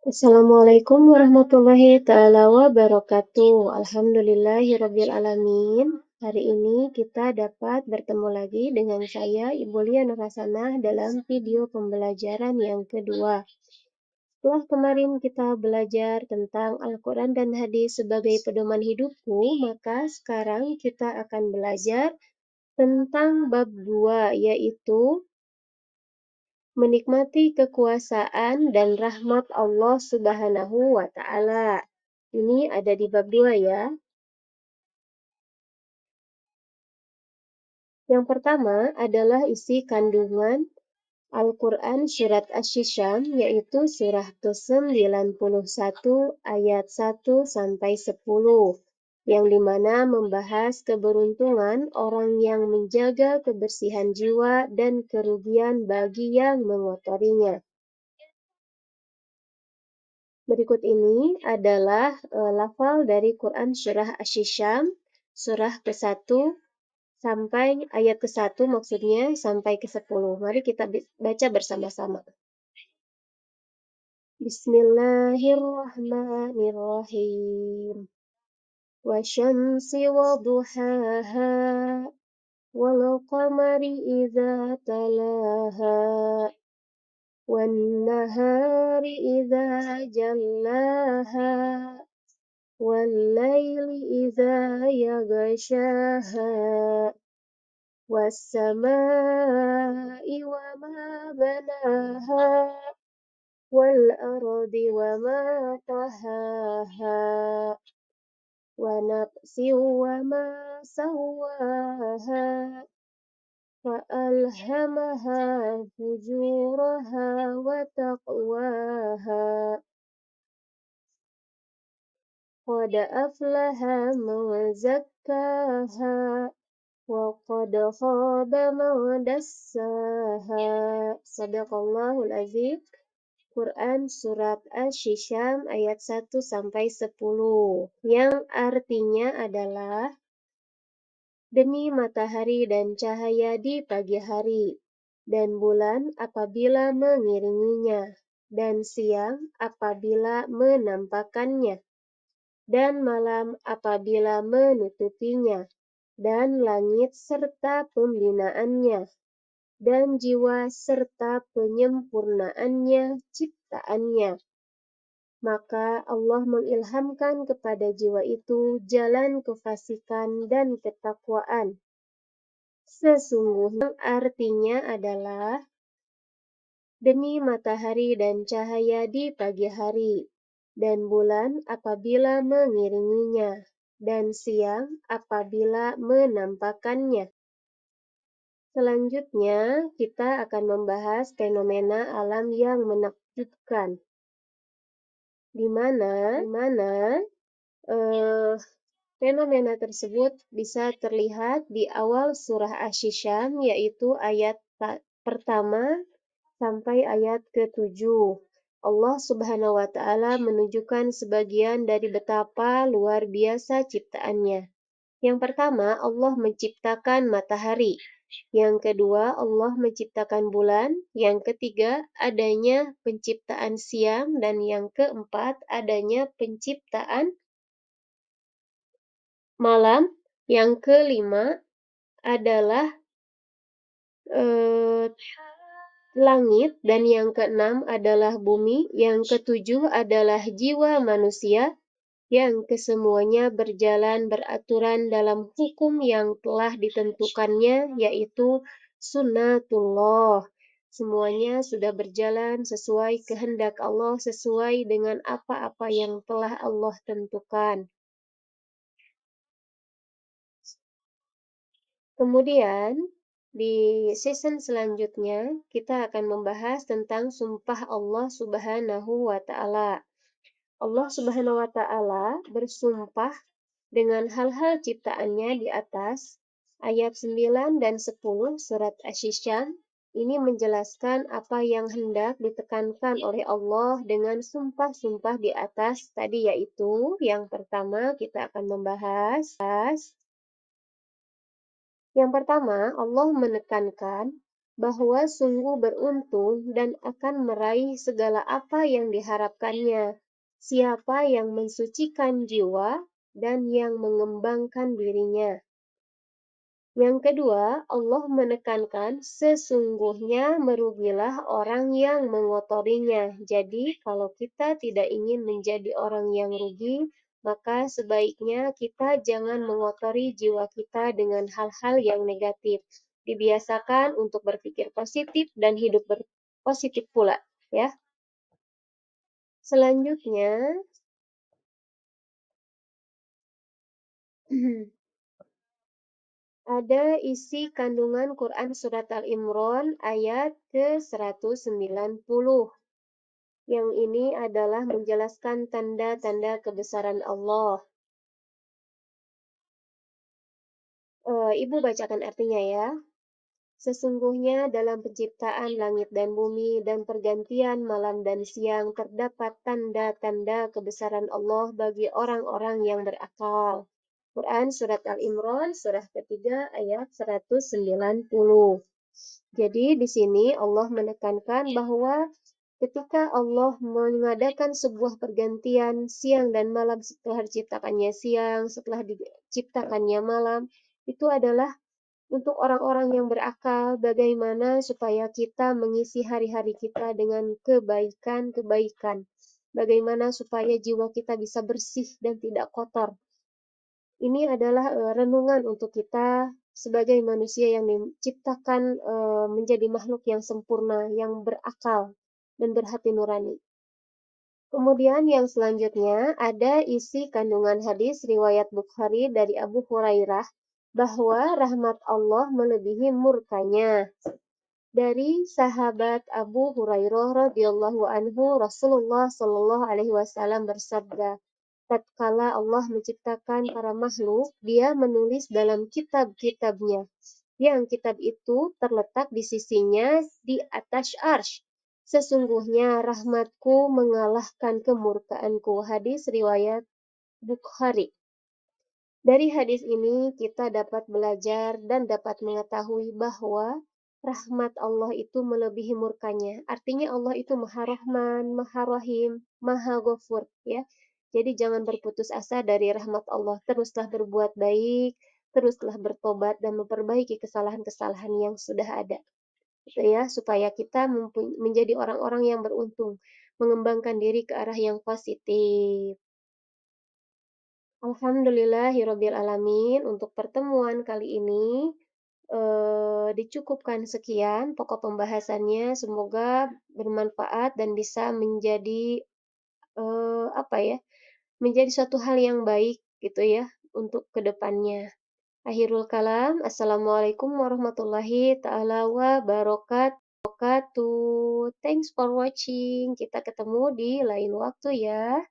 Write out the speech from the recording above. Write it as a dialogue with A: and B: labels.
A: Assalamualaikum warahmatullahi ta'ala wabarakatuh. Alhamdulillahirrabbilalamin. Hari ini kita dapat bertemu lagi dengan saya, Ibu Lia Nurhasanah, dalam video pembelajaran yang kedua. Setelah kemarin kita belajar tentang Al-Quran dan Hadis sebagai pedoman hidupku, maka sekarang kita akan belajar tentang bab 2, yaitu menikmati kekuasaan dan rahmat Allah Subhanahu wa Ta'ala. Ini ada di bab 2 ya. Yang pertama adalah isi kandungan Al-Quran Surat Asy-Syisyam, yaitu surah ke-91 ayat 1 sampai 10, yang dimana membahas keberuntungan orang yang menjaga kebersihan jiwa dan kerugian bagi yang mengotorinya. Berikut ini adalah lafal dari Quran Surah Asy-Syisyam, surah ke-1 sampai ayat ke-1 maksudnya sampai ke-10. Mari kita baca bersama-sama. Bismillahirrahmanirrahim. Wasyamsi waduhaha wal qamari idza talaha wan nahari idza jallaha والليل إذا يغشاها والسماء وما بناها والأرض وما طحاها ونفس وما سواها فألهمها فجورها وتقواها قد أفلح من زكاها وقد خاب من دساها. Shadaqallahul Azim. Quran Surat Asy-Syisyam ayat 1 sampai 10, yang artinya adalah demi matahari dan cahaya di pagi hari, dan bulan apabila mengiringinya, dan siang apabila menampakkannya, dan malam apabila menutupinya, dan langit serta pembinaannya, dan jiwa serta penyempurnaannya ciptaannya. Maka Allah mengilhamkan kepada jiwa itu jalan kefasikan dan ketakwaan. Sesungguhnya artinya adalah demi matahari dan cahaya di pagi hari, dan bulan apabila mengiringinya, dan siang apabila menampakkannya. Selanjutnya, kita akan membahas fenomena alam yang menakjubkan, di mana fenomena tersebut bisa terlihat di awal surah Asy-Syisyam, yaitu ayat pertama sampai ayat ke-7. Allah Subhanahu wa Ta'ala menunjukkan sebagian dari betapa luar biasa ciptaannya. Yang pertama, Allah menciptakan matahari. Yang kedua, Allah menciptakan bulan. Yang ketiga, adanya penciptaan siang. Dan yang keempat, adanya penciptaan malam. Yang kelima adalah langit, dan yang keenam adalah bumi, yang ketujuh adalah jiwa manusia, yang kesemuanya berjalan beraturan dalam hukum yang telah ditentukannya, yaitu sunnatullah. Semuanya sudah berjalan sesuai kehendak Allah, sesuai dengan apa-apa yang telah Allah tentukan. Kemudian, di season selanjutnya, kita akan membahas tentang sumpah Allah Subhanahu wa Ta'ala. Allah Subhanahu wa Ta'ala bersumpah dengan hal-hal ciptaannya di atas. Ayat 9 dan 10 surat Asy-Syisyam ini menjelaskan apa yang hendak ditekankan oleh Allah dengan sumpah-sumpah di atas tadi, yaitu yang pertama kita akan membahas. Yang pertama, Allah menekankan bahwa sungguh beruntung dan akan meraih segala apa yang diharapkannya. Siapa yang mensucikan jiwa dan yang mengembangkan dirinya. Yang kedua, Allah menekankan sesungguhnya merugilah orang yang mengotorinya. Jadi, kalau kita tidak ingin menjadi orang yang rugi, maka sebaiknya kita jangan mengotori jiwa kita dengan hal-hal yang negatif. Dibiasakan untuk berpikir positif dan hidup positif pula, ya. Selanjutnya, ada isi kandungan Quran Surat Al-Imran ayat ke-190. Yang ini adalah menjelaskan tanda-tanda kebesaran Allah. Ibu bacakan artinya ya. Sesungguhnya dalam penciptaan langit dan bumi dan pergantian malam dan siang terdapat tanda-tanda kebesaran Allah bagi orang-orang yang berakal. Quran Surat Al-Imran surah ketiga ayat 190. Jadi di sini Allah menekankan bahwa ketika Allah mengadakan sebuah pergantian siang dan malam setelah diciptakannya siang, setelah diciptakannya malam, itu adalah untuk orang-orang yang berakal bagaimana supaya kita mengisi hari-hari kita dengan kebaikan-kebaikan. Bagaimana supaya jiwa kita bisa bersih dan tidak kotor. Ini adalah renungan untuk kita sebagai manusia yang diciptakan menjadi makhluk yang sempurna, yang berakal dan berhati nurani. Kemudian yang selanjutnya ada isi kandungan hadis riwayat Bukhari dari Abu Hurairah bahwa rahmat Allah melebihi murkanya. Dari sahabat Abu Hurairah radhiyallahu anhu, Rasulullah shallallahu alaihi wasallam bersabda, tatkala Allah menciptakan para makhluk, Dia menulis dalam kitab-kitabnya. Yang kitab itu terletak di sisinya di atas arsy. Sesungguhnya rahmatku mengalahkan kemurkaanku. Hadis riwayat Bukhari. Dari hadis ini kita dapat belajar dan dapat mengetahui bahwa rahmat Allah itu melebihi murkanya. Artinya Allah itu Maha Rahman, Maha Rahim, Maha Ghafur, ya. Jadi jangan berputus asa dari rahmat Allah. Teruslah berbuat baik, teruslah bertobat dan memperbaiki kesalahan-kesalahan yang sudah ada. Gitu ya, supaya kita menjadi orang-orang yang beruntung, mengembangkan diri ke arah yang positif. Alhamdulillahirabbil alamin. Untuk pertemuan kali ini dicukupkan sekian pokok pembahasannya. Semoga bermanfaat dan bisa menjadi apa ya? Menjadi suatu hal yang baik gitu ya untuk kedepannya. Akhirul kalam. Assalamualaikum warahmatullahi taala wabarakatuh. Thanks for watching. Kita ketemu di lain waktu ya.